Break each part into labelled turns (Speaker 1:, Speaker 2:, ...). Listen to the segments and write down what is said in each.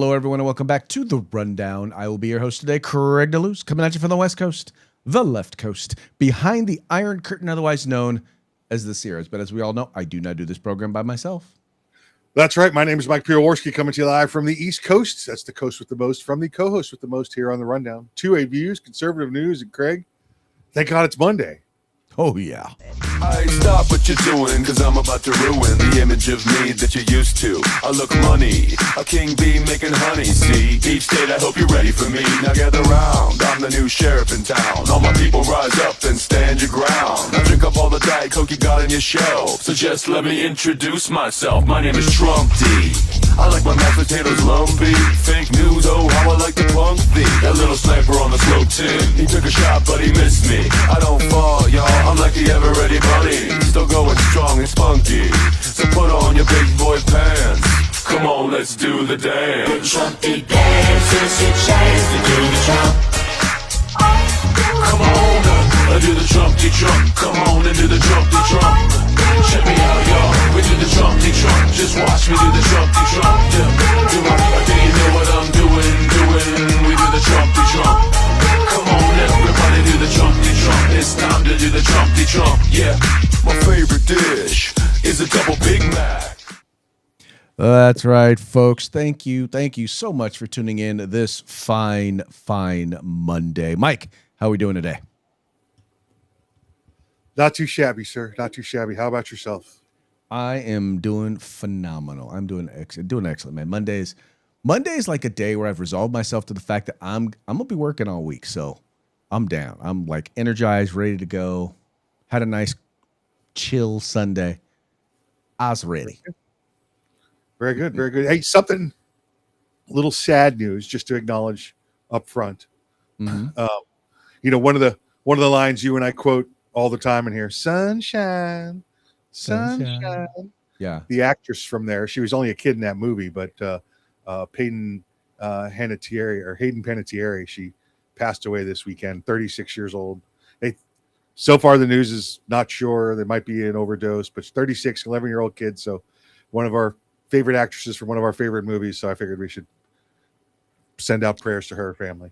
Speaker 1: Hello, everyone, and welcome back to The Rundown. I will be your host today, Craig DeLuz, coming at you from the West Coast, the left coast, behind the Iron Curtain, otherwise known as the Sierras. But as we all know, I do not do this program by myself.
Speaker 2: That's right. My name is Mike Piowarski, coming to you live from the East Coast. That's the coast with the most, from the co-host with the most here on The Rundown. 2A Views, conservative news, and Craig, thank God it's Monday.
Speaker 1: Oh, yeah.
Speaker 3: I stop what you're doing, cause I'm about to ruin the image of me that you're used to. I look money, a king bee making honey, see? Each state, I hope you're ready for me. Now gather round, I'm the new sheriff in town. All my people rise up and stand your ground. Now drink up all the Diet Coke you got on your shelf. So just let me introduce myself. My name is Trump D. I like my mashed potatoes lumpy. Fake news, oh how I like to punk thee. That little sniper on the slope tin. He took a shot but he missed me. I don't fall, y'all, I'm like the ever ready bunny. Still going strong and spunky. So put on your big boy pants. Come on, let's do the dance.
Speaker 4: The Trumpy dance is your chance to do the Trump.
Speaker 3: Come on, do the Trumpy Trump. Come on and do the Trumpy Trump. Check me out, y'all. We do the Trumpy Trump. Just watch me do the Trumpy Trump. Yeah. Do you know what I'm doing? We do the Trumpy Trump. Come on, everybody do the Trumpy Trump. It's time to do the Trumpy Trump. Yeah. My favorite dish is a double Big Mac.
Speaker 1: That's right, folks. Thank you so much for tuning in this fine Monday. Mike, how are we doing today?
Speaker 2: Not too shabby, sir. Not too shabby. How about yourself?
Speaker 1: I am doing phenomenal. I'm doing excellent, man. Monday's like a day where I've resolved myself to the fact that I'm gonna be working all week, so I'm down. I'm like energized, ready to go. Had a nice chill Sunday. I was ready.
Speaker 2: Very good, very good. Hey, something a little sad news just to acknowledge up front.
Speaker 1: Mm-hmm.
Speaker 2: One of the lines you and I quote all the time in here, sunshine.
Speaker 1: Yeah.
Speaker 2: The actress from there, she was only a kid in that movie, but Hayden Panettiere, she passed away this weekend, 36 years old. So far the news is not sure. There might be an overdose, but 36, 11-year-old kid. So one of our favorite actresses from one of our favorite movies. So I figured we should send out prayers to her family.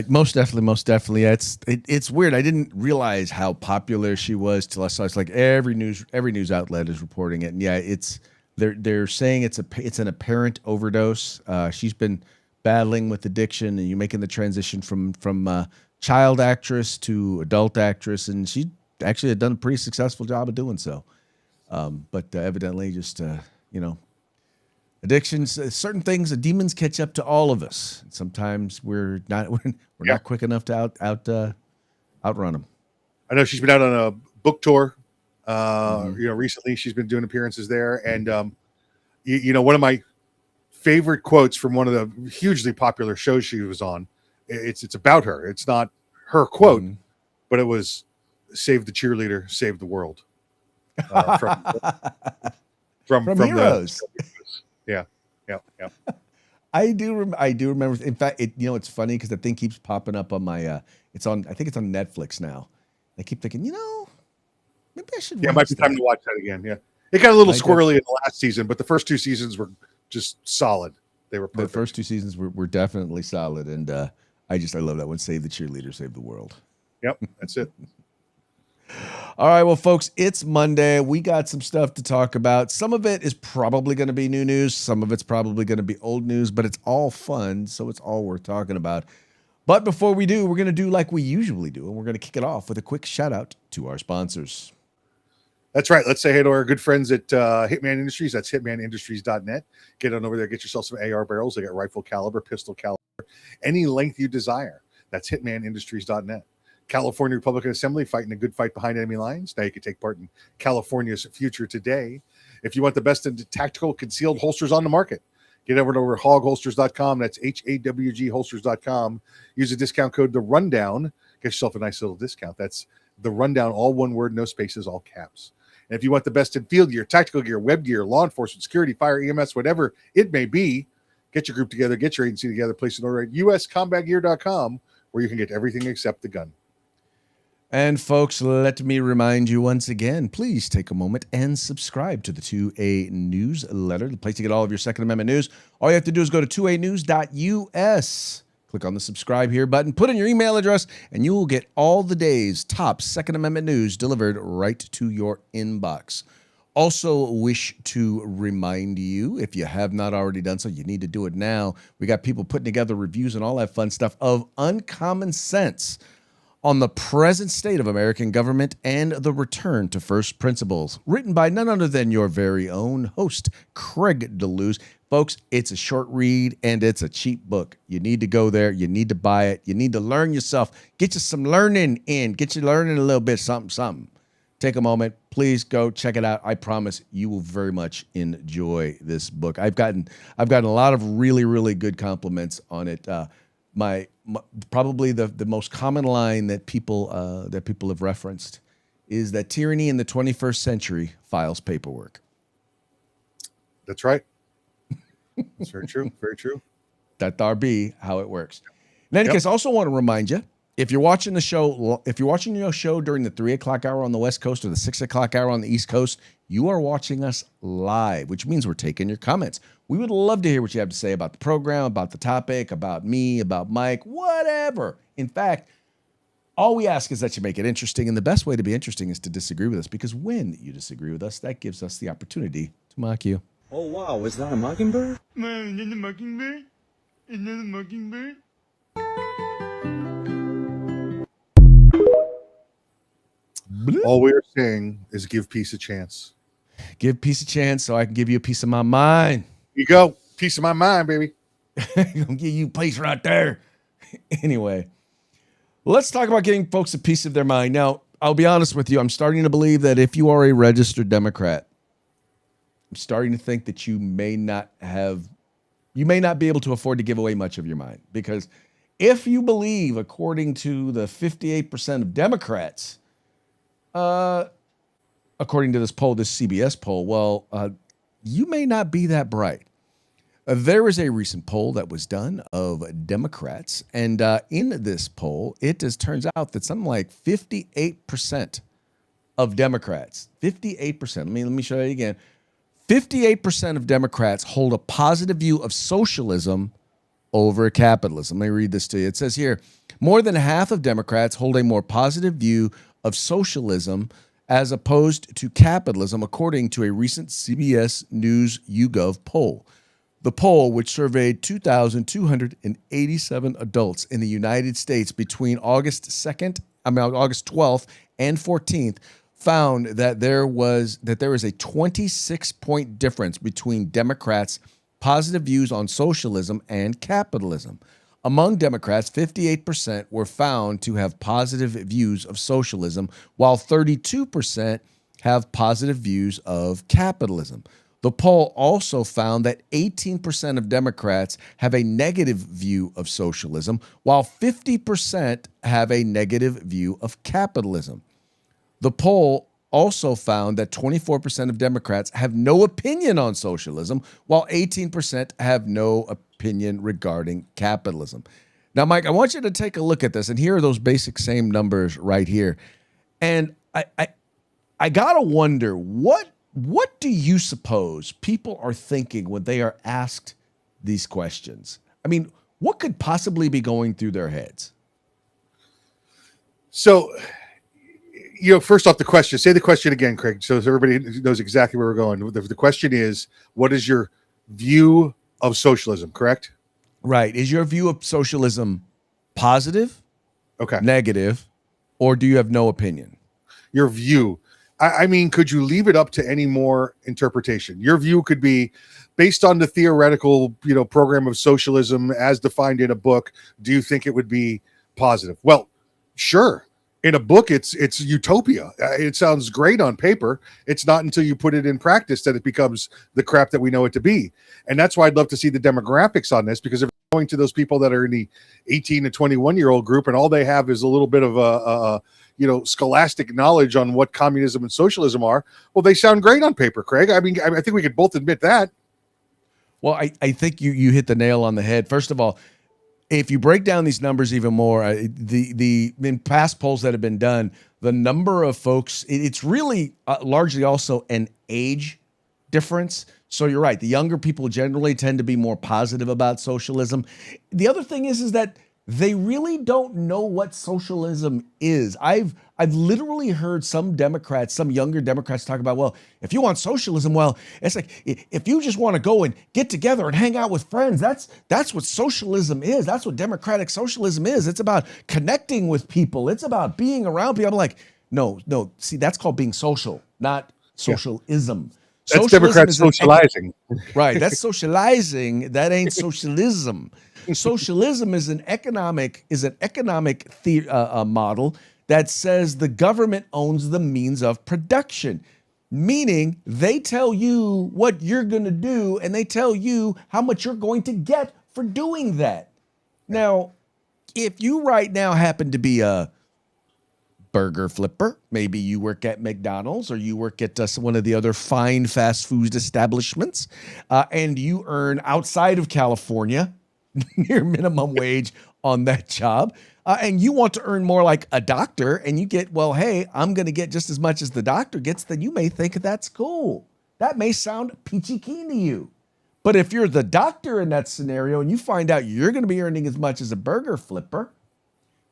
Speaker 1: Most definitely. It's weird. I didn't realize how popular she was till I saw it's like every news outlet is reporting it. And yeah, they're saying it's an apparent overdose. She's been battling with addiction, and you're making the transition from child actress to adult actress, and she actually had done a pretty successful job of doing so. But evidently, just addictions, certain things, the demons catch up to all of us. Sometimes we're not quick enough to outrun them.
Speaker 2: I know she's been out on a book tour. Recently she's been doing appearances there, and one of my favorite quotes from one of the hugely popular shows she was on. It's about her. It's not her quote, but it was "Save the cheerleader, save the world." From
Speaker 1: Heroes.
Speaker 2: Yeah.
Speaker 1: I do remember. In fact, it's funny because the thing keeps popping up on my. I think it's on Netflix now. I keep thinking, maybe I should.
Speaker 2: Yeah, it might be time to watch that again. Yeah, it got a little squirrely in the last season, but the first two seasons were just solid. They were perfect.
Speaker 1: The first two seasons were definitely solid, and I love that one. Save the cheerleader, save the world.
Speaker 2: Yep, that's it.
Speaker 1: All right, well, folks, it's Monday. We got some stuff to talk about. Some of it is probably going to be new news. Some of it's probably going to be old news, but it's all fun, so it's all worth talking about. But before we do, we're going to do like we usually do, and we're going to kick it off with a quick shout-out to our sponsors.
Speaker 2: That's right. Let's say hey to our good friends at Hitman Industries. That's hitmanindustries.net. Get on over there. Get yourself some AR barrels. They got rifle caliber, pistol caliber, any length you desire. That's hitmanindustries.net. California Republican Assembly, fighting a good fight behind enemy lines. Now you can take part in California's future today. If you want the best in tactical concealed holsters on the market, get over to hogholsters.com. That's HAWG holsters.com. Use the discount code The Rundown. Get yourself a nice little discount. That's The Rundown, all one word, no spaces, all caps. And if you want the best in field gear, tactical gear, web gear, law enforcement, security, fire, EMS, whatever it may be, get your group together, get your agency together, place an order at uscombatgear.com, where you can get everything except the gun.
Speaker 1: And folks, let me remind you once again, please take a moment and subscribe to the 2A newsletter, the place to get all of your Second Amendment news. All you have to do is go to 2anews.us. Click on the subscribe here button, put in your email address, and you will get all the day's top Second Amendment news delivered right to your inbox. Also wish to remind you, if you have not already done so, you need to do it now. We got people putting together reviews and all that fun stuff of Uncommon Sense on the present state of American government and the return to first principles, written by none other than your very own host, Craig DeLuz. Folks, it's a short read and it's a cheap book. You need to go there. You need to buy it. You need to learn yourself. Get you some learning in. Get you learning a little bit, something. Take a moment. Please go check it out. I promise you will very much enjoy this book. I've gotten a lot of really, really good compliments on it. My probably the most common line that people have referenced is that tyranny in the 21st century files paperwork.
Speaker 2: That's right. That's very true. Very true.
Speaker 1: That there be how it works. In any case, I also want to remind you, if you're watching your show during the 3 o'clock hour on the West Coast or the 6 o'clock hour on the East Coast, you are watching us live, which means we're taking your comments. We would love to hear what you have to say about the program, about the topic, about me, about Mike, whatever. In fact, all we ask is that you make it interesting, and the best way to be interesting is to disagree with us, because when you disagree with us, that gives us the opportunity to mock you.
Speaker 5: Oh, wow, is that a mockingbird?
Speaker 6: Man, is that a mockingbird? Is that a mockingbird?
Speaker 2: All we are saying is give peace a chance.
Speaker 1: Give peace a chance so I can give you a piece of my mind.
Speaker 2: Here you go. Piece of my mind, baby.
Speaker 1: I'm gonna give you a place right there. Anyway, let's talk about giving folks a piece of their mind. Now, I'll be honest with you. I'm starting to believe that if you are a registered Democrat, I'm starting to think that you may not be able to afford to give away much of your mind. Because if you believe, according to the 58% of Democrats, according to this poll, this CBS poll, well, you may not be that bright. There is a recent poll that was done of Democrats, and in this poll, it just turns out that something like 58% of Democrats, 58%, let me show you again, 58% of Democrats hold a positive view of socialism over capitalism. Let me read this to you. It says here, more than half of Democrats hold a more positive view of socialism as opposed to capitalism, according to a recent CBS News YouGov poll. The poll, which surveyed 2,287 adults in the United States between August 12th and 14th, found that there is a 26-point difference between Democrats' positive views on socialism and capitalism. Among Democrats, 58% were found to have positive views of socialism, while 32% have positive views of capitalism. The poll also found that 18% of Democrats have a negative view of socialism, while 50% have a negative view of capitalism. The poll also found that 24% of Democrats have no opinion on socialism, while 18% have no opinion regarding capitalism. Now, Mike, I want you to take a look at this, and here are those basic same numbers right here. And I gotta wonder, what do you suppose people are thinking when they are asked these questions? I mean, what could possibly be going through their heads?
Speaker 2: So, first off, the question. Say the question again, Craig, so everybody knows exactly where we're going. The question is, what is your view of socialism, correct?
Speaker 1: Right. Is your view of socialism positive, negative, or do you have no opinion?
Speaker 2: Your view. I mean, could you leave it up to any more interpretation? Your view could be based on the theoretical, program of socialism as defined in a book. Do you think it would be positive? Well, sure. In a book, it's utopia. It sounds great on paper. It's not until you put it in practice that it becomes the crap that we know it to be. And that's why I'd love to see the demographics on this, because if you're going to those people that are in the 18 to 21-year-old group and all they have is a little bit of a scholastic knowledge on what communism and socialism are, well, they sound great on paper, Craig. I mean, I think we could both admit that.
Speaker 1: Well, I think you hit the nail on the head. First of all, if you break down these numbers even more, the in past polls that have been done, the number of folks, it's really largely also an age difference. So you're right. The younger people generally tend to be more positive about socialism. The other thing is that they really don't know what socialism is. I've literally heard some Democrats, some younger Democrats talk about, well, if you want socialism, well, it's like if you just want to go and get together and hang out with friends, that's what socialism is. That's what democratic socialism is. It's about connecting with people. It's about being around people. I'm like, no. See, that's called being social, not socialism.
Speaker 2: That's
Speaker 1: Socialism
Speaker 2: Democrats
Speaker 1: is an
Speaker 2: socializing.
Speaker 1: Right. That's socializing. That ain't socialism. Socialism is an economic model that says the government owns the means of production, meaning they tell you what you're going to do and they tell you how much you're going to get for doing that. Now, if you right now happen to be a burger flipper, maybe you work at McDonald's or you work at one of the other fine fast food establishments, and you earn outside of California near minimum wage on that job, and you want to earn more like a doctor, and you get, well, hey, I'm going to get just as much as the doctor gets, then you may think that's cool. That may sound peachy keen to you. But if you're the doctor in that scenario and you find out you're going to be earning as much as a burger flipper,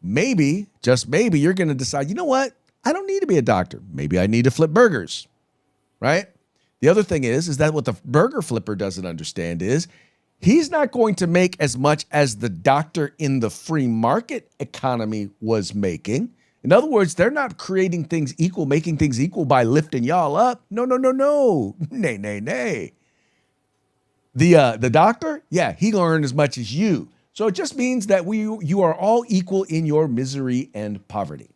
Speaker 1: maybe, just maybe, you're going to decide, you know what? I don't need to be a doctor. Maybe I need to flip burgers, right? The other thing is that what the burger flipper doesn't understand is he's not going to make as much as the doctor in the free market economy was making. In other words, they're not creating things equal, making things equal by lifting y'all up. No. Nay. The doctor, yeah, he'll earn as much as you. So it just means that you are all equal in your misery and poverty.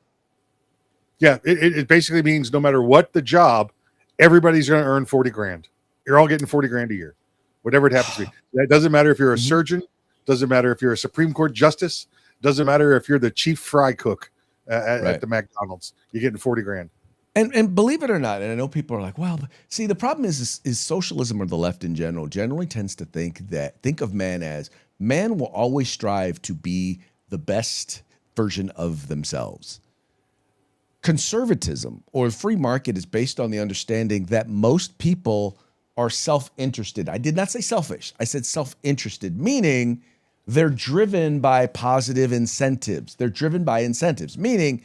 Speaker 2: Yeah, it basically means no matter what the job, everybody's going to earn 40 grand. You're all getting 40 grand a year, whatever it happens to be. That doesn't matter if you're a surgeon, doesn't matter if you're a Supreme Court justice, doesn't matter if you're the chief fry cook at the McDonald's. You're getting 40 grand.
Speaker 1: And believe it or not, and I know people are like, well, see, the problem is socialism, or the left in general generally tends to think of man as man will always strive to be the best version of themselves. Conservatism or free market is based on the understanding that most people are self-interested. I did not say selfish. I said self-interested, meaning they're driven by positive incentives. They're driven by incentives, meaning,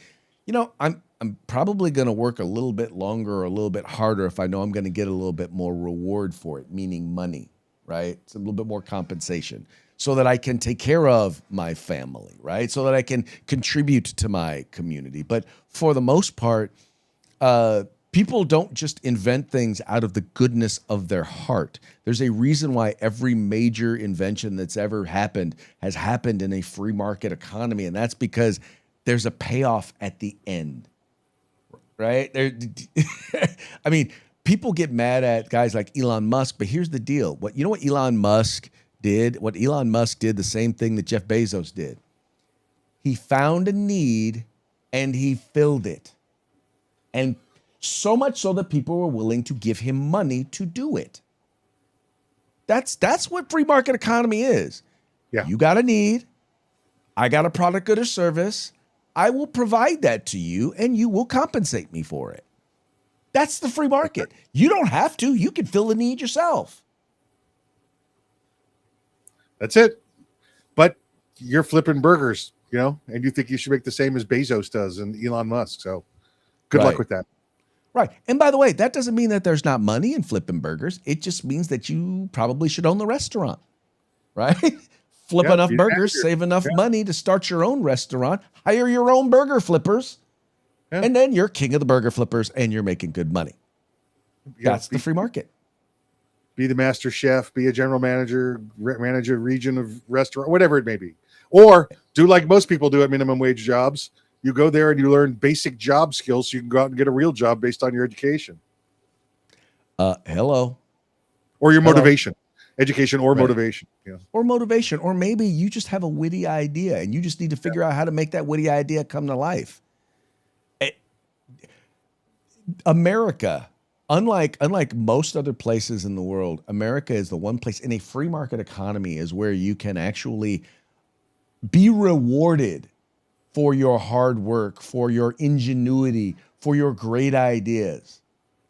Speaker 1: I'm probably going to work a little bit longer or a little bit harder if I know I'm going to get a little bit more reward for it, meaning money, right? It's a little bit more compensation so that I can take care of my family, right? So that I can contribute to my community. But for the most part, people don't just invent things out of the goodness of their heart. There's a reason why every major invention that's ever happened has happened in a free market economy, and that's because there's a payoff at the end, right? I mean, people get mad at guys like Elon Musk, but here's the deal. What Elon Musk did? What Elon Musk did, the same thing that Jeff Bezos did. He found a need and he filled it. And so much so that people were willing to give him money to do it. That's what free market economy is.
Speaker 2: Yeah.
Speaker 1: You got a need. I got a product, good, or service. I will provide that to you and you will compensate me for it. That's the free market. You don't have to. You can fill the need yourself.
Speaker 2: That's it. But you're flipping burgers, and you think you should make the same as Bezos does and Elon Musk. So good luck with that.
Speaker 1: Right. And by the way, that doesn't mean that there's not money in flipping burgers. It just means that you probably should own the restaurant, right? Flip enough burgers, save enough money to start your own restaurant, hire your own burger flippers, and then you're king of the burger flippers and you're making good money. That's the free market.
Speaker 2: Be the master chef, be a general manager, manage a region of restaurant, whatever it may be. Or do like most people do at minimum wage jobs. You go there and you learn basic job skills so you can go out and get a real job based on your education.
Speaker 1: Hello.
Speaker 2: Or your motivation. Education or motivation.
Speaker 1: Or motivation. Or maybe you just have a witty idea and you just need to figure out how to make that witty idea come to life. America, unlike most other places in the world, America is the one place in a free market economy is where you can actually Be rewarded for your hard work, for your ingenuity, for your great ideas.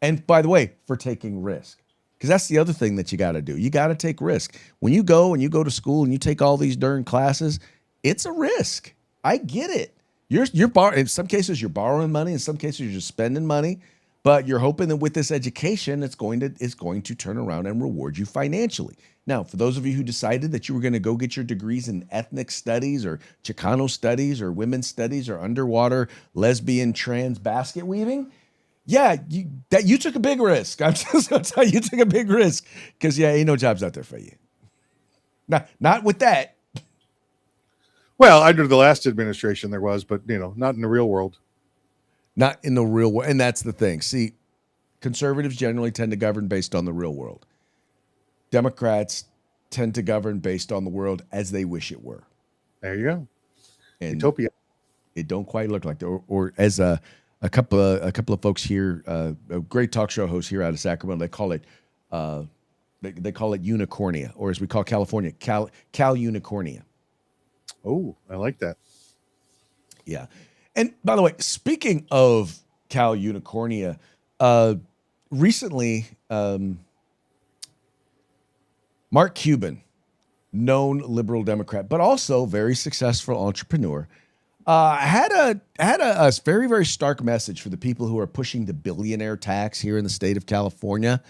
Speaker 1: And by the way, for taking risk. Because that's the other thing that you got to do. You got to take risk. When you go to school and you take all these darn classes, it's a risk. I get it. In some cases you're borrowing money, in some cases you're just spending money, but you're hoping that with this education it's going to turn around and reward you financially. Now, for those of you who decided that you were going to go get your degrees in ethnic studies or Chicano studies or women's studies or underwater lesbian trans basket weaving, yeah, you took a big risk. I'm just going to tell you took a big risk because, yeah, ain't no jobs out there for you. Not with that.
Speaker 2: Well, under the last administration there was, but not in the real world.
Speaker 1: Not in the real world. And that's the thing. See, conservatives generally tend to govern based on the real world. Democrats tend to govern based on the world as they wish it were.
Speaker 2: There you go.
Speaker 1: And
Speaker 2: utopia.
Speaker 1: It don't quite look like that. Or as a couple of folks here, a great talk show host here out of Sacramento, they call it unicornia, or as we call California, Cal unicornia.
Speaker 2: Oh, I like that.
Speaker 1: Yeah. And by the way, speaking of Cal unicornia, recently, Mark Cuban, known liberal Democrat, but also very successful entrepreneur, had a very, very stark message for the people who are pushing the billionaire tax here in the state of California.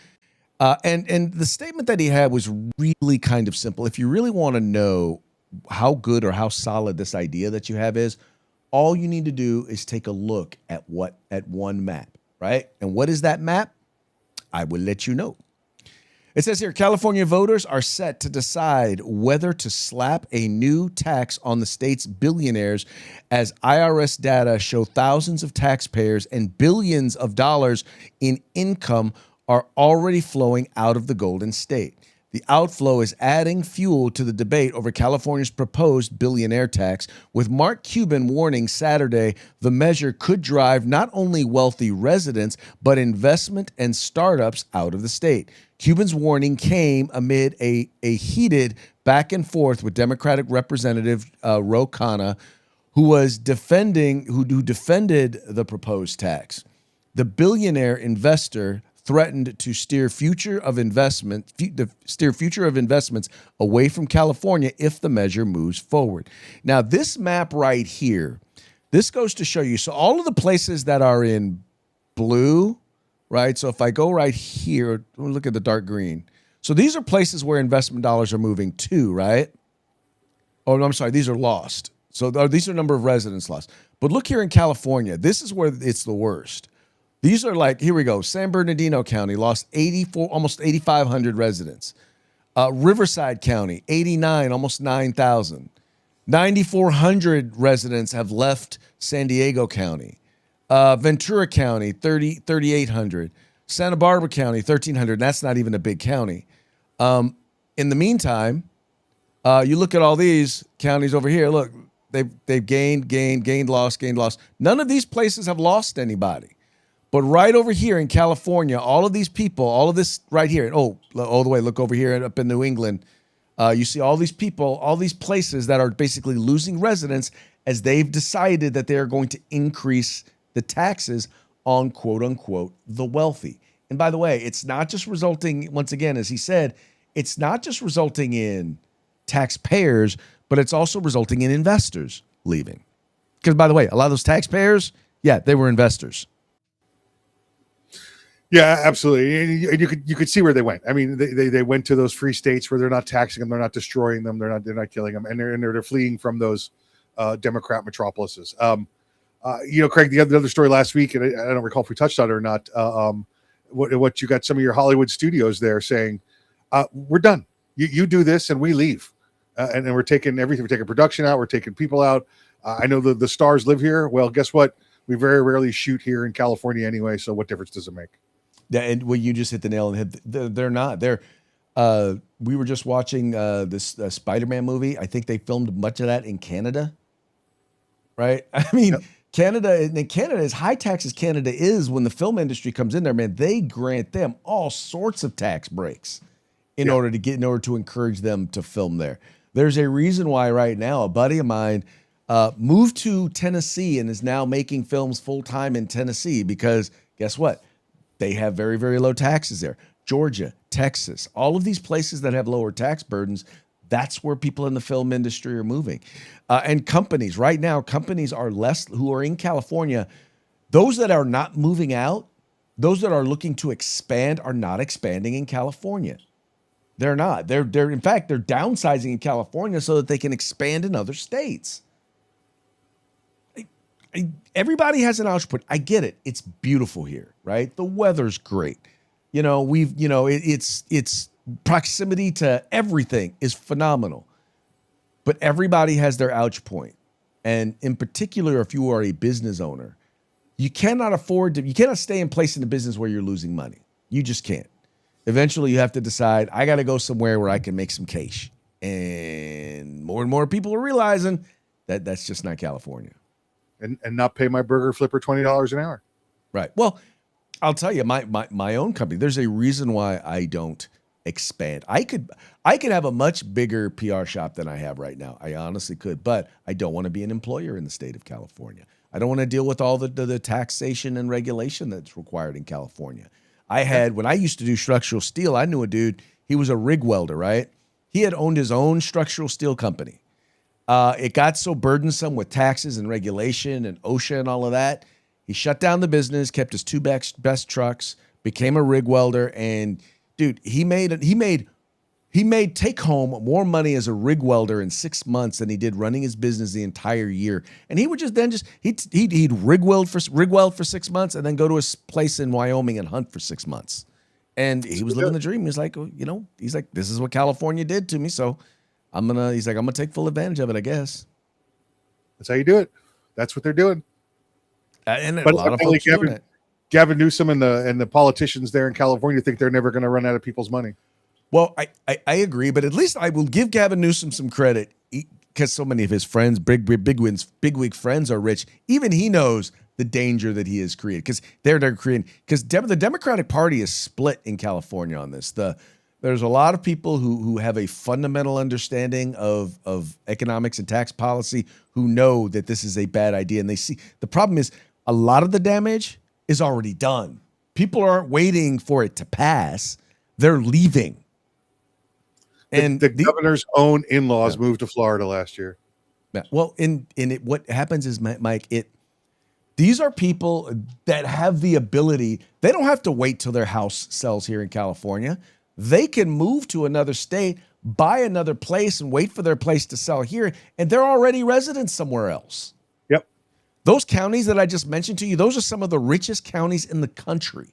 Speaker 1: And the statement that he had was really kind of simple. If you really want to know how good or how solid this idea that you have is, all you need to do is take a look at one map, right? And what is that map? I will let you know. It says here, California voters are set to decide whether to slap a new tax on the state's billionaires as IRS data show thousands of taxpayers and billions of dollars in income are already flowing out of the Golden State. The outflow is adding fuel to the debate over California's proposed billionaire tax, with Mark Cuban warning Saturday the measure could drive not only wealthy residents, but investment and startups out of the state. Cuban's warning came amid a heated back and forth with Democratic Representative Ro Khanna, who defended the proposed tax. The billionaire investor threatened to steer future of investments away from California if the measure moves forward. Now, this map right here, this goes to show you. So all of the places that are in blue, right? So if I go right here, look at the dark green. So these are places where investment dollars are moving to, right? Oh, no, I'm sorry. These are lost. So these are number of residents lost. But look here in California. This is where it's the worst. These are like, here we go. San Bernardino County lost almost 8,500 residents. Riverside County, 89, almost 9,000. 9,400 residents have left San Diego County. Ventura County, 3,800. Santa Barbara County, 1,300. That's not even a big county. In the meantime, you look at all these counties over here. Look, they've gained, lost. None of these places have lost anybody. But right over here in California, all of these people, all of this right here, all the way, look over here up in New England, you see all these people, all these places that are basically losing residents as they've decided that they are going to increase the taxes on, quote unquote, the wealthy. And by the way, it's not just resulting, once again, as he said, it's not just resulting in taxpayers, but it's also resulting in investors leaving. Because by the way, a lot of those taxpayers, yeah, they were investors.
Speaker 2: Yeah, absolutely. And you could see where they went. I mean, they went to those free states where they're not taxing them, they're not destroying them, they're not killing them, and they're fleeing from those Democrat metropolises. Craig, the other story last week, and I don't recall if we touched on it or not. What you got some of your Hollywood studios there saying, "We're done. You do this, and we leave, and we're taking everything. We're taking production out. We're taking people out. I know the stars live here. Well, guess what? We very rarely shoot here in California anyway. So what difference does it make?"
Speaker 1: Yeah, and well, you just hit the nail on the head. They're not. We were just watching this Spider-Man movie. I think they filmed much of that in Canada, right? I mean, yep. Canada, as high tax as Canada is, when the film industry comes in there, man, they grant them all sorts of tax breaks in order to encourage them to film there. There's a reason why right now a buddy of mine moved to Tennessee and is now making films full time in Tennessee because guess what? They have very, very low taxes there. Georgia, Texas, all of these places that have lower tax burdens, that's where people in the film industry are moving. And companies, right now, companies are less who are in California. Those that are not moving out, those that are looking to expand are not expanding in California. They're not. They're in fact, they're downsizing in California so that they can expand in other states. Everybody has an output. I get it. It's beautiful here, right? The weather's great. It's proximity to everything is phenomenal. But everybody has their ouch point. And in particular, if you are a business owner, you cannot stay in place in the business where you're losing money. You just can't. Eventually you have to decide, I got to go somewhere where I can make some cash. And more people are realizing that that's just not California.
Speaker 2: And not pay my burger flipper $20 an hour.
Speaker 1: Right. Well, I'll tell you, my own company, there's a reason why I don't expand. I could have a much bigger PR shop than I have right now. I honestly could, but I don't want to be an employer in the state of California. I don't want to deal with all the taxation and regulation that's required in California. When I used to do structural steel, I knew a dude, he was a rig welder, right? He had owned his own structural steel company. It got so burdensome with taxes and regulation and OSHA and all of that. He shut down the business, kept his two best trucks, became a rig welder, and dude, he made take home more money as a rig welder in 6 months than he did running his business the entire year. And he would he'd rig weld for 6 months and then go to his place in Wyoming and hunt for 6 months. And he was living the dream. He's like, this is what California did to me, so I'm gonna take full advantage of it, I guess.
Speaker 2: That's how you do it. That's what they're doing.
Speaker 1: And a lot of folks doing it.
Speaker 2: Gavin Newsom and the politicians there in California think they're never going to run out of people's money.
Speaker 1: Well, I agree, but at least I will give Gavin Newsom some credit because so many of his friends, bigwig friends, are rich. Even he knows the danger that he has created because they're creating. Because the Democratic Party is split in California on this. There's a lot of people who have a fundamental understanding of economics and tax policy who know that this is a bad idea. And they see the problem is a lot of the damage is already done. People aren't waiting for it to pass. They're leaving. And
Speaker 2: the governor's own in-laws moved to Florida last year.
Speaker 1: Well, what happens is, Mike, these are people that have the ability. They don't have to wait till their house sells here in California. They can move to another state, buy another place, and wait for their place to sell here, and they're already residents somewhere else.
Speaker 2: Yep.
Speaker 1: Those counties that I just mentioned to you, those are some of the richest counties in the country.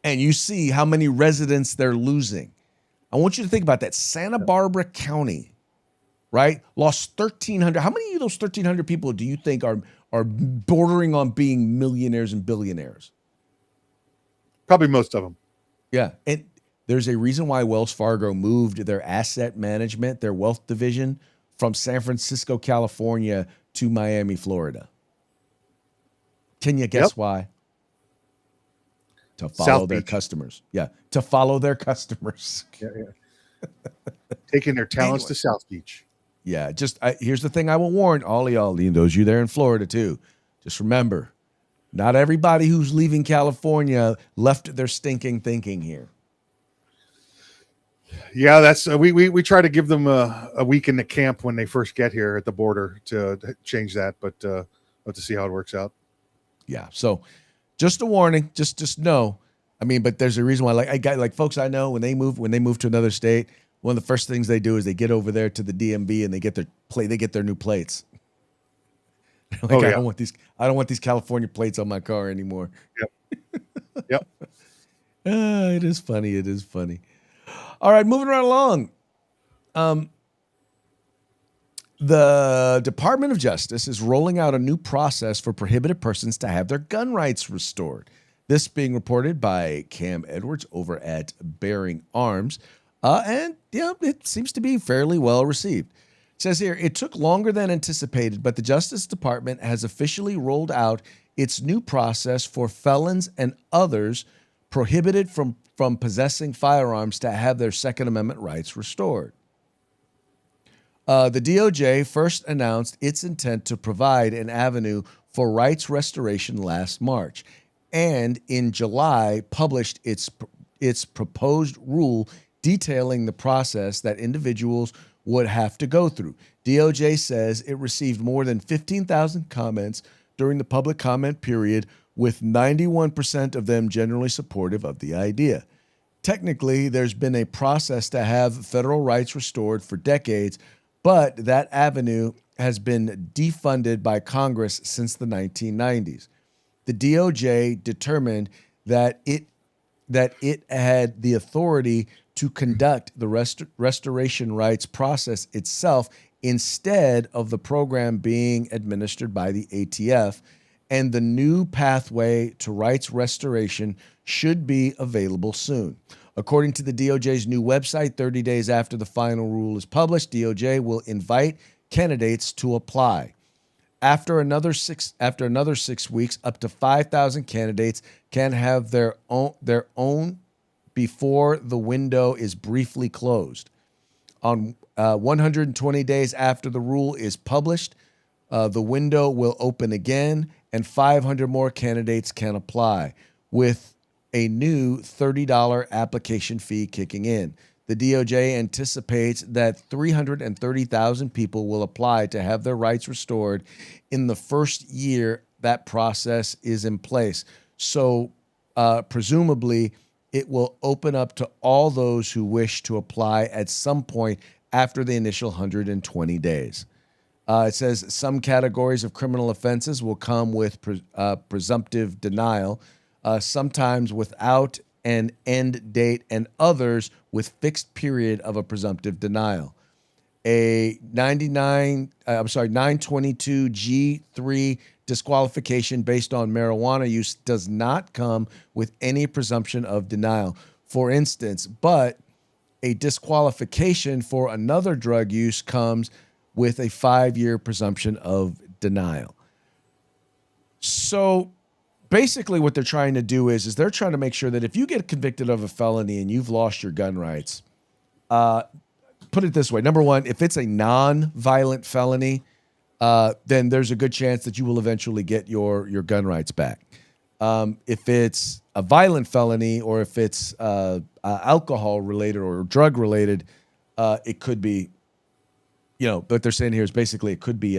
Speaker 1: And you see how many residents they're losing. I want you to think about that. Santa Barbara County, right, lost 1,300. How many of those 1,300 people do you think are bordering on being millionaires and billionaires?
Speaker 2: Probably most of them.
Speaker 1: Yeah, and there's a reason why Wells Fargo moved their asset management, their wealth division, from San Francisco, California to Miami, Florida. Can you guess why? To follow
Speaker 2: South
Speaker 1: their
Speaker 2: Beach.
Speaker 1: Customers. Yeah, to follow their customers.
Speaker 2: Yeah. Taking their talents to South Beach.
Speaker 1: Yeah, here's the thing I will warn all of y'all, those of you there in Florida too. Just remember, not everybody who's leaving California left their stinking thinking here.
Speaker 2: Yeah, that's we try to give them a week in the camp when they first get here at the border to change that, but we'll have to see how it works out.
Speaker 1: Yeah, so just a warning, just know. I mean, but there's a reason why. Like folks I know when they move to another state, one of the first things they do is they get over there to the DMV and they get their new plates. I don't want these California plates on my car anymore.
Speaker 2: Yep.
Speaker 1: It is funny. All right, moving right along. The Department of Justice is rolling out a new process for prohibited persons to have their gun rights restored. This being reported by Cam Edwards over at Bearing Arms. And it seems to be fairly well received. It says here, it took longer than anticipated, but the Justice Department has officially rolled out its new process for felons and others prohibited from possessing firearms to have their Second Amendment rights restored. The DOJ first announced its intent to provide an avenue for rights restoration last March, and in July published its proposed rule detailing the process that individuals would have to go through. DOJ says it received more than 15,000 comments during the public comment period, with 91% of them generally supportive of the idea. Technically, there's been a process to have federal rights restored for decades, but that avenue has been defunded by Congress since the 1990s. The DOJ determined that it had the authority to conduct the restoration rights process itself instead of the program being administered by the ATF, and the new pathway to rights restoration should be available soon. According to the DOJ's new website, 30 days after the final rule is published, DOJ will invite candidates to apply. After another 6 weeks, up to 5,000 candidates can have their own before the window is briefly closed. On 120 days after the rule is published, the window will open again, and 500 more candidates can apply, with a new $30 application fee kicking in. The DOJ anticipates that 330,000 people will apply to have their rights restored in the first year that process is in place. So presumably, it will open up to all those who wish to apply at some point after the initial 120 days. It says some categories of criminal offenses will come with presumptive denial, sometimes without an end date, and others with fixed period of a presumptive denial. A 922 G3 disqualification based on marijuana use does not come with any presumption of denial, for instance, but a disqualification for another drug use comes with a 5-year presumption of denial. So basically what they're trying to do is they're trying to make sure that if you get convicted of a felony and you've lost your gun rights, put it this way. Number one, if it's a non-violent felony, then there's a good chance that you will eventually get your gun rights back. If it's a violent felony, or if it's alcohol related or drug related, it could be, what they're saying here is basically it could be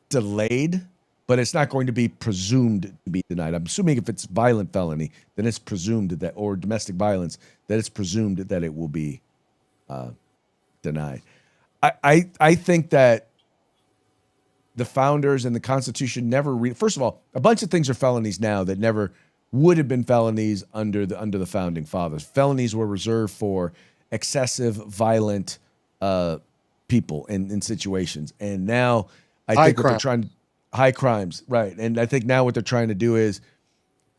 Speaker 1: delayed, but it's not going to be presumed to be denied. I'm assuming if it's violent felony, then it's presumed that, or domestic violence, that it's presumed that it will be denied. I think that the founders and the Constitution never first of all, a bunch of things are felonies now that never would have been felonies under the founding fathers. Felonies were reserved for excessive, violent people in situations, and now I think what they're trying high crimes, right? And I think now what they're trying to do is,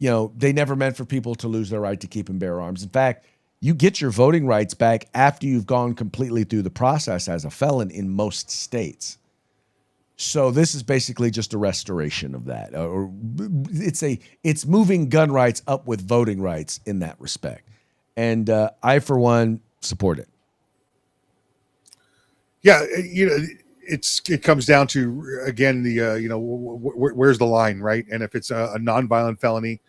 Speaker 1: they never meant for people to lose their right to keep and bear arms. In fact, you get your voting rights back after you've gone completely through the process as a felon in most states. So this is basically just a restoration of that, or it's moving gun rights up with voting rights in that respect. And I, for one, support it.
Speaker 2: Yeah, it comes down to, again, the where's the line, right? And if it's a nonviolent felony,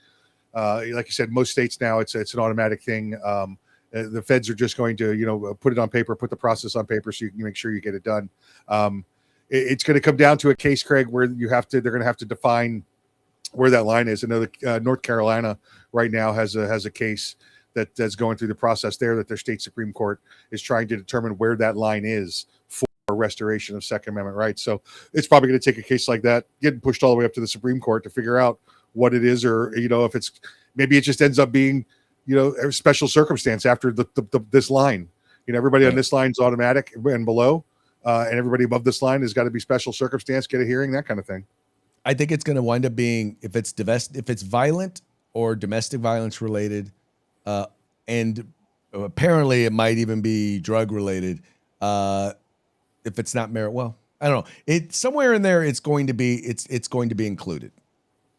Speaker 2: like you said, most states now it's an automatic thing. The feds are just going to put it on paper, put the process on paper, so you can make sure you get it done. It's going to come down to a case, Craig, where they're going to have to define where that line is. I know that North Carolina right now has a case that's going through the process there, that their state Supreme Court is trying to determine where that line is for restoration of Second Amendment rights. So it's probably going to take a case like that, getting pushed all the way up to the Supreme Court to figure out what it is, or if it's maybe it just ends up being a special circumstance after this line. Everybody on this line is automatic and below, and everybody above this line has got to be special circumstance, get a hearing, that kind of thing.
Speaker 1: I think it's going to wind up being, if it's violent or domestic violence related, and apparently it might even be drug related. If it's not well, I don't know. It's somewhere in there. It's going to be included,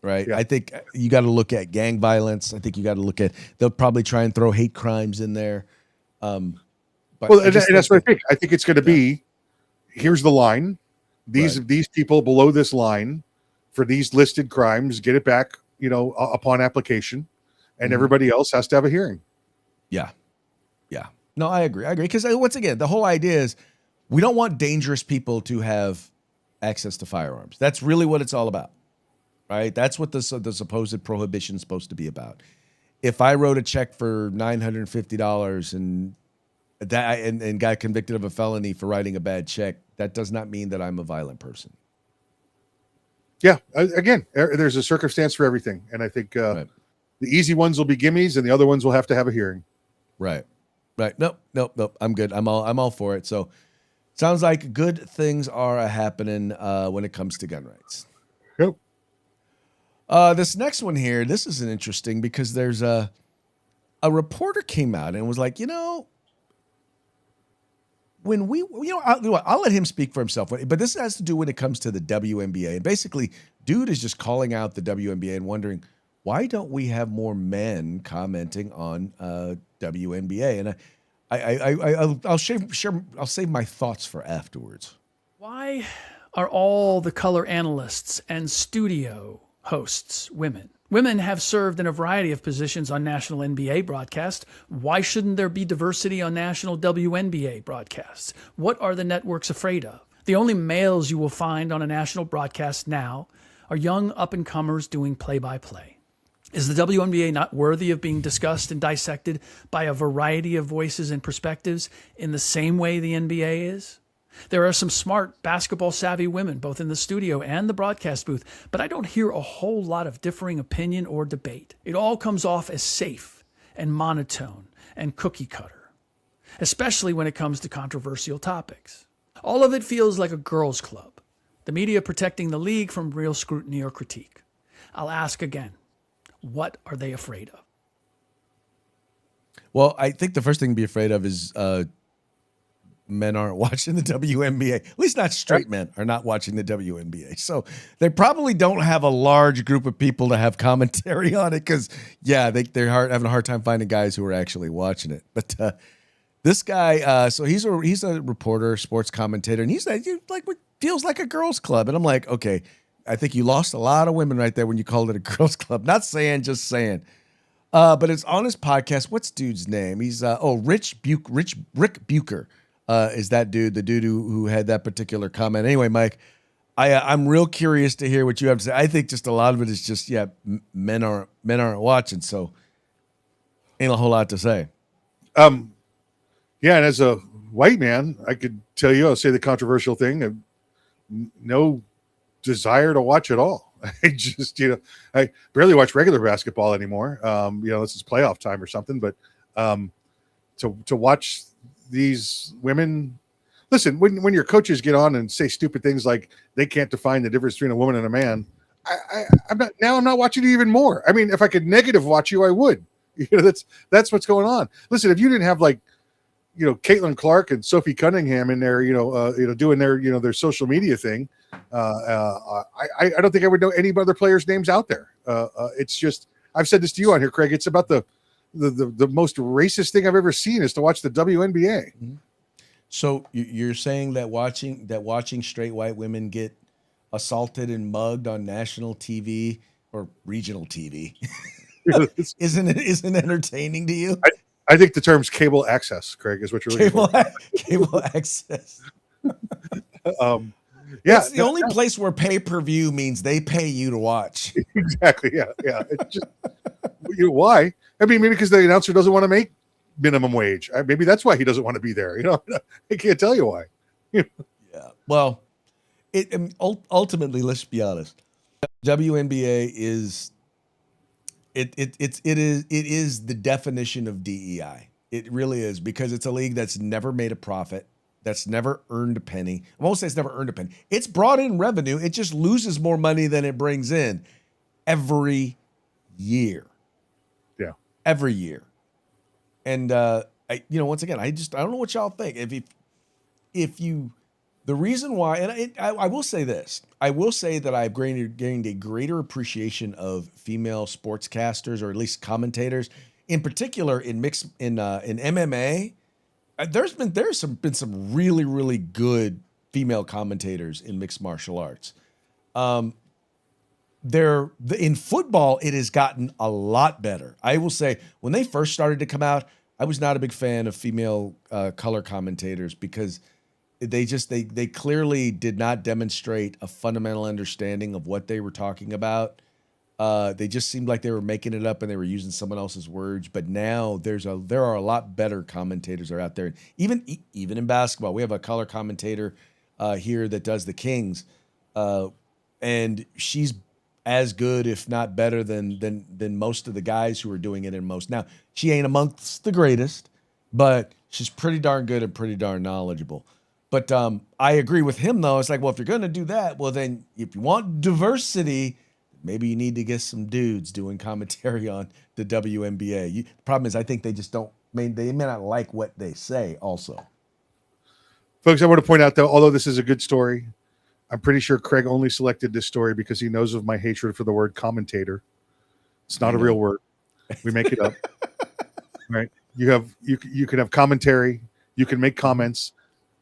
Speaker 1: right? Yeah. I think you got to look at gang violence. I think you got to look at. They'll probably try and throw hate crimes in there.
Speaker 2: But that's what I think. I think it's going to be here's the line. These people below this line for these listed crimes get it back, upon application, and everybody else has to have a hearing.
Speaker 1: Yeah. Yeah. No, I agree. Because once again, the whole idea is we don't want dangerous people to have access to firearms. That's really what it's all about, right? That's what the supposed prohibition is supposed to be about. If I wrote a check for $950 and got convicted of a felony for writing a bad check, that does not mean that I'm a violent person.
Speaker 2: Yeah. Again, there's a circumstance for everything. And I think
Speaker 1: Right.
Speaker 2: the easy ones will be gimmies and the other ones will have to have a hearing.
Speaker 1: Right. Nope. I'm good. I'm all for it. So sounds like good things are happening when it comes to gun rights.
Speaker 2: Yep.
Speaker 1: This next one here, this is an interesting because there's a reporter came out and was like, when I'll let him speak for himself, but this has to do when it comes to the WNBA. And basically, dude is just calling out the WNBA and wondering, why don't we have more men commenting on WNBA? And I'll save my thoughts for afterwards.
Speaker 7: Why are all the color analysts and studio hosts women? Women have served in a variety of positions on national NBA broadcasts. Why shouldn't there be diversity on national WNBA broadcasts? What are the networks afraid of? The only males you will find on a national broadcast now are young up-and-comers doing play-by-play. Is the WNBA not worthy of being discussed and dissected by a variety of voices and perspectives in the same way the NBA is? There are some smart basketball-savvy women, both in the studio and the broadcast booth, but I don't hear a whole lot of differing opinion or debate. It all comes off as safe and monotone and cookie-cutter, especially when it comes to controversial topics. All of it feels like a girls' club, the media protecting the league from real scrutiny or critique. I'll ask again, what are they afraid of?
Speaker 1: Well, I think the first thing to be afraid of is men aren't watching the WNBA. At least not straight men are not watching the WNBA. So they probably don't have a large group of people to have commentary on it because, they're having a hard time finding guys who are actually watching it. But this guy, so he's a reporter, sports commentator, and he's like what feels like a girls' club. And I'm like, okay, I think you lost a lot of women right there when you called it a girls' club. Not saying, just saying. But it's on his podcast. What's dude's name? He's Rick Bucher. Is that dude, the dude who had that particular comment. Anyway, Mike, I'm real curious to hear what you have to say. I think just a lot of it is just, men aren't watching, so ain't a whole lot to say.
Speaker 2: And as a white man, I could tell you, I'll say the controversial thing, no desire to watch at all. I just, I barely watch regular basketball anymore. This is playoff time or something, but to watch these women, listen, when your coaches get on and say stupid things like they can't define the difference between a woman and a man, I'm not watching it even more. I mean, if I could negative watch you, I would. That's what's going on. Listen, if you didn't have Caitlin Clark and Sophie Cunningham in there, doing their social media thing, I don't think I would know any other players' names out there. It's just, I've said this to you on here, Craig. It's about the most racist thing I've ever seen is to watch the WNBA.
Speaker 1: Mm-hmm. So you're saying that watching straight white women get assaulted and mugged on national TV or regional TV isn't entertaining to you?
Speaker 2: I think the term's cable access, Craig, is what you're looking for.
Speaker 1: Cable access.
Speaker 2: It's
Speaker 1: the only place where pay-per-view means they pay you to watch.
Speaker 2: Exactly. Yeah. It's just, why? I mean, maybe because the announcer doesn't want to make minimum wage. Maybe that's why he doesn't want to be there. I can't tell you why.
Speaker 1: Yeah. Well, ultimately, let's be honest. WNBA is it is the definition of DEI. It really is, because it's a league that's never made a profit, that's never earned a penny. I won't say it's never earned a penny. It's brought in revenue. It just loses more money than it brings in every year. Yeah. Every year. And once again, I don't know what y'all think. If you the reason why, and I will say this, I will say that I've gained a greater appreciation of female sportscasters, or at least commentators, in particular in MMA. There's been some really, really good female commentators in mixed martial arts. In football, it has gotten a lot better. I will say, when they first started to come out, I was not a big fan of female color commentators because they clearly did not demonstrate a fundamental understanding of what they were talking about. They just seemed like they were making it up and they were using someone else's words. But now there are a lot better commentators that are out there. Even in basketball, we have a color commentator here that does the Kings, and she's as good, if not better, than most of the guys who are doing it in most. Now, she ain't amongst the greatest, but she's pretty darn good and pretty darn knowledgeable. But I agree with him, though. It's like, well, if you're going to do that, well, then if you want diversity, maybe you need to get some dudes doing commentary on the WNBA. The problem is, I think they just don't. They may not like what they say. Also,
Speaker 2: Folks, I want to point out, though, although this is a good story, I'm pretty sure Craig only selected this story because he knows of my hatred for the word commentator. It's not a real word. We make it up. Right? You can have commentary. You can make comments.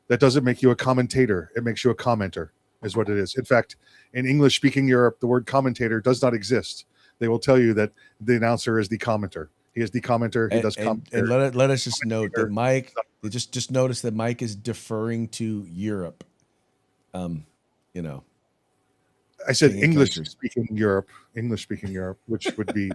Speaker 2: That doesn't make you a commentator. It makes you a commenter, is what it is. In fact, in English-speaking Europe, the word commentator does not exist. They will tell you that the announcer is the commenter. He is the commenter. He does commentary.
Speaker 1: And let us just note that Mike. Just notice that Mike is deferring to Europe.
Speaker 2: I said English-speaking Europe, which would be,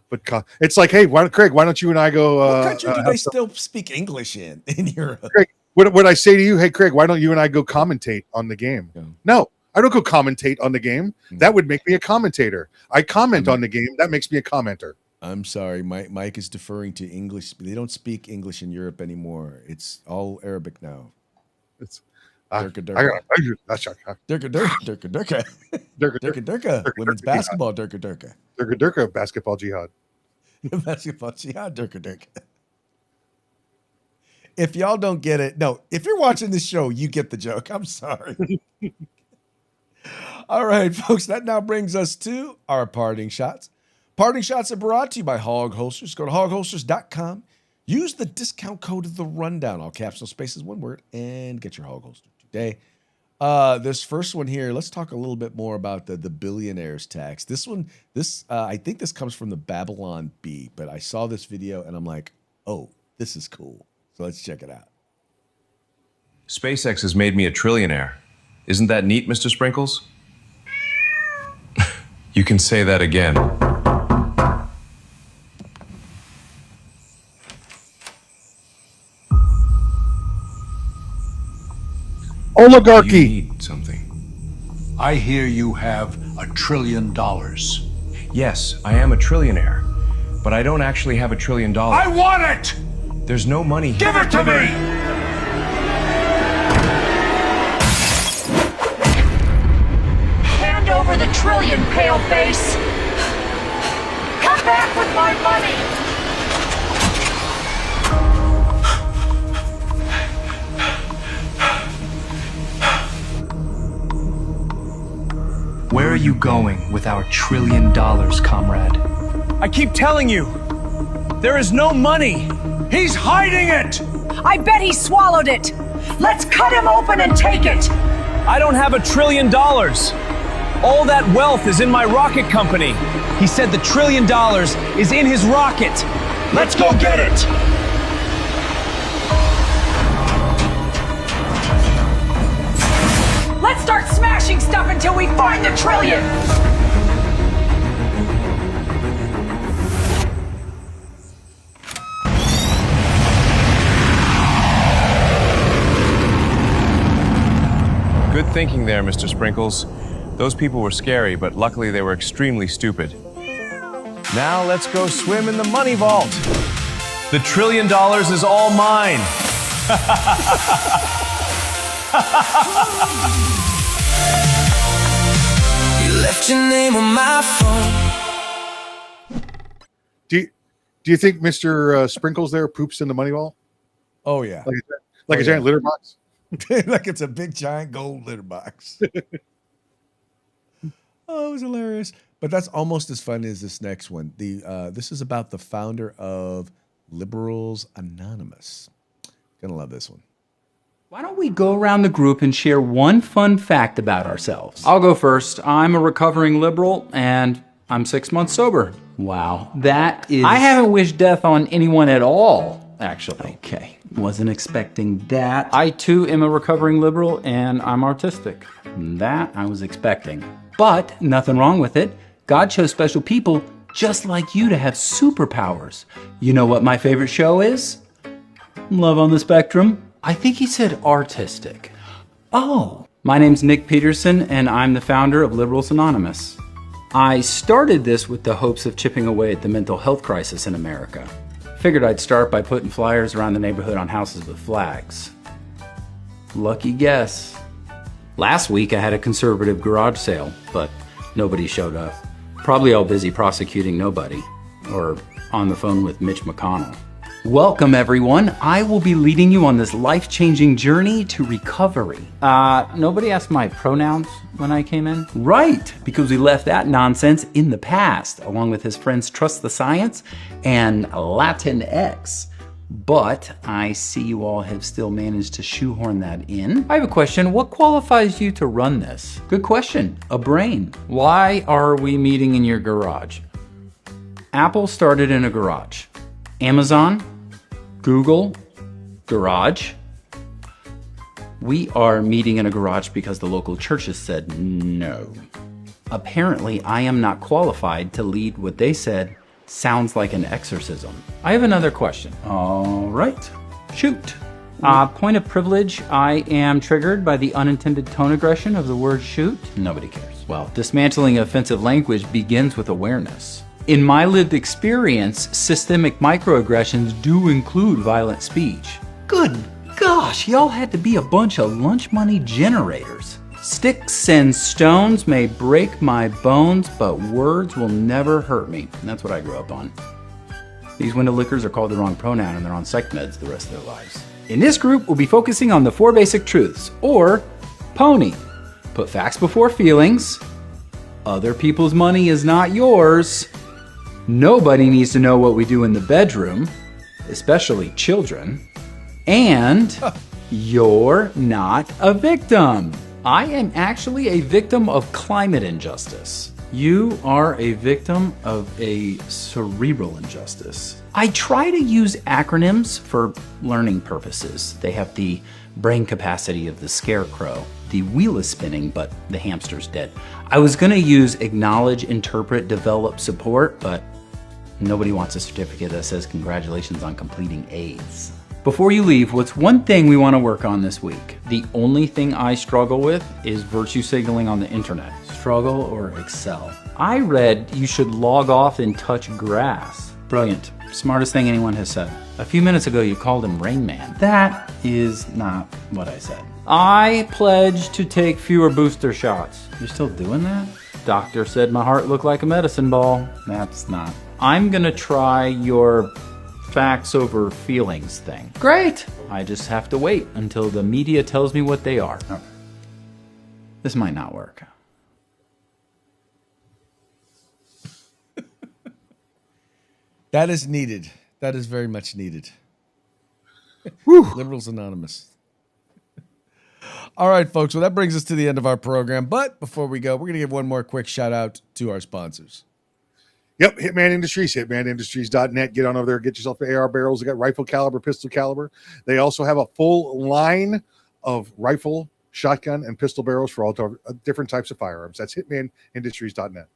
Speaker 2: but it's like, hey, Craig, why don't you and I go?
Speaker 1: What country do they still speak English in Europe?
Speaker 2: Craig, what I say to you, hey, Craig, why don't you and I go commentate on the game? Yeah. No, I don't go commentate on the game. That would make me a commentator. I comment on the game. That makes me a commenter.
Speaker 1: I'm sorry, Mike is deferring to English. They don't speak English in Europe anymore. It's all Arabic now.
Speaker 2: It's
Speaker 1: Durka. Women's basketball, Durka.
Speaker 2: Basketball jihad.
Speaker 1: Basketball jihad, Durka. If y'all don't get it, no, if you're watching this show, you get the joke. I'm sorry. All right, folks, that now brings us to our parting shots. Parting shots are brought to you by Hog Holsters. Go to hogholsters.com. Use the discount code of the rundown, all caps, no spaces, one word, and get your Hog Holster today. This first one here, let's talk a little bit more about the billionaires tax. I think this comes from the Babylon Bee, but I saw this video and I'm like, oh, this is cool. So let's check it out.
Speaker 8: SpaceX has made me a trillionaire. Isn't that neat, Mr. Sprinkles? You can say that again.
Speaker 2: Oligarchy.
Speaker 8: You need something.
Speaker 9: I hear you have $1 trillion.
Speaker 8: Yes, I am a trillionaire, but I don't actually have $1 trillion.
Speaker 9: I want it!
Speaker 8: There's no money here.
Speaker 9: Give it to me!
Speaker 10: Hand over the trillion, paleface! Come back with my money!
Speaker 11: Where are you going with our $1 trillion, comrade?
Speaker 12: I keep telling you, there is no money. He's hiding it.
Speaker 10: I bet he swallowed it. Let's cut him open and take it.
Speaker 12: I don't have $1 trillion. All that wealth is in my rocket company. He said the $1 trillion is in his rocket. Let's go get it.
Speaker 10: Let's start smashing stuff until we find the trillion!
Speaker 8: Good thinking there, Mr. Sprinkles. Those people were scary, but luckily they were extremely stupid. Now let's go swim in the money vault.
Speaker 12: The $1 trillion is all mine.
Speaker 13: You left your name on my phone.
Speaker 2: Do you think Mr. Sprinkles there poops in the money vault?
Speaker 1: Oh yeah,
Speaker 2: like a giant litter box.
Speaker 1: Like it's a big giant gold litter box. Oh, it was hilarious. But that's almost as funny as this next one. This is about the founder of Liberals Anonymous. Gonna love this one.
Speaker 14: Why don't we go around the group and share one fun fact about ourselves? I'll go first. I'm a recovering liberal, and I'm 6 months sober. Wow, that is... I haven't wished death on anyone at all, actually. Okay, wasn't expecting that. I, too, am a recovering liberal, and I'm artistic. That I was expecting. But nothing wrong with it. God chose special people just like you to have superpowers. You know what my favorite show is? Love on the Spectrum. I think he said artistic. Oh. My name's Nick Peterson, and I'm the founder of Liberals Anonymous. I started this with the hopes of chipping away at the mental health crisis in America. Figured I'd start by putting flyers around the neighborhood on houses with flags. Lucky guess. Last week I had a conservative garage sale, but nobody showed up. Probably all busy prosecuting nobody, or on the phone with Mitch McConnell. Welcome, everyone. I will be leading you on this life-changing journey to recovery. Nobody asked my pronouns when I came in? Right, because we left that nonsense in the past, along with his friends Trust the Science and Latinx. But I see you all have still managed to shoehorn that in. I have a question. What qualifies you to run this? Good question. A brain. Why are we meeting in your garage? Apple started in a garage. Amazon, Google, garage. We are meeting in a garage because the local churches said no. Apparently, I am not qualified to lead what they said sounds like an exorcism. I have another question. All right, shoot. Point of privilege, I am triggered by the unintended tone aggression of the word shoot. Nobody cares. Well, dismantling offensive language begins with awareness. In my lived experience, systemic microaggressions do include violent speech. Good gosh, y'all had to be a bunch of lunch money generators. Sticks and stones may break my bones, but words will never hurt me. And that's what I grew up on. These window lickers are called the wrong pronoun and they're on psych meds the rest of their lives. In this group, we'll be focusing on the 4 basic truths, or PONY. Put facts before feelings. Other people's money is not yours. Nobody needs to know what we do in the bedroom, especially children. And you're not a victim. I am actually a victim of climate injustice. You are a victim of a cerebral injustice. I try to use acronyms for learning purposes. They have the brain capacity of the scarecrow. The wheel is spinning, but the hamster's dead. I was gonna use acknowledge, interpret, develop, support, but nobody wants a certificate that says congratulations on completing AIDS. Before you leave, what's one thing we want to work on this week? The only thing I struggle with is virtue signaling on the internet. Struggle or excel? I read you should log off and touch grass. Brilliant. Smartest thing anyone has said. A few minutes ago you called him Rain Man. That is not what I said. I pledge to take fewer booster shots. You're still doing that? Doctor said my heart looked like a medicine ball. That's not. I'm gonna try your facts over feelings thing. Great! I just have to wait until the media tells me what they are. Oh. This might not work.
Speaker 1: That is needed. That is very much needed. Liberals Anonymous. All right, folks. Well, that brings us to the end of our program. But before we go, we're going to give one more quick shout out to our sponsors.
Speaker 2: Yep, Hitman Industries, hitmanindustries.net. Get on over there, get yourself AR barrels. They got rifle caliber, pistol caliber. They also have a full line of rifle, shotgun, and pistol barrels for all different types of firearms. That's hitmanindustries.net.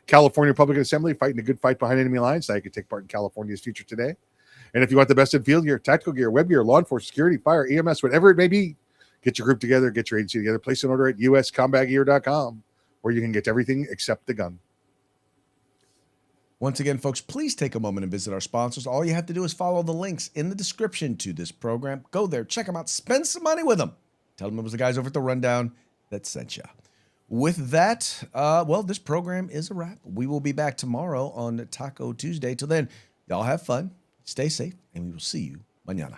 Speaker 2: California Republican Assembly, fighting a good fight behind enemy lines. Now you can take part in California's future today. And if you want the best in field gear, tactical gear, web gear, law enforcement, security, fire, EMS, whatever it may be, get your group together, get your agency together. Place an order at uscombatgear.com, where you can get everything except the gun.
Speaker 1: Once again, folks, please take a moment and visit our sponsors. All you have to do is follow the links in the description to this program. Go there, check them out, spend some money with them. Tell them it was the guys over at The Rundown that sent you. With that, well, this program is a wrap. We will be back tomorrow on Taco Tuesday. Till then, y'all have fun, stay safe, and we will see you mañana.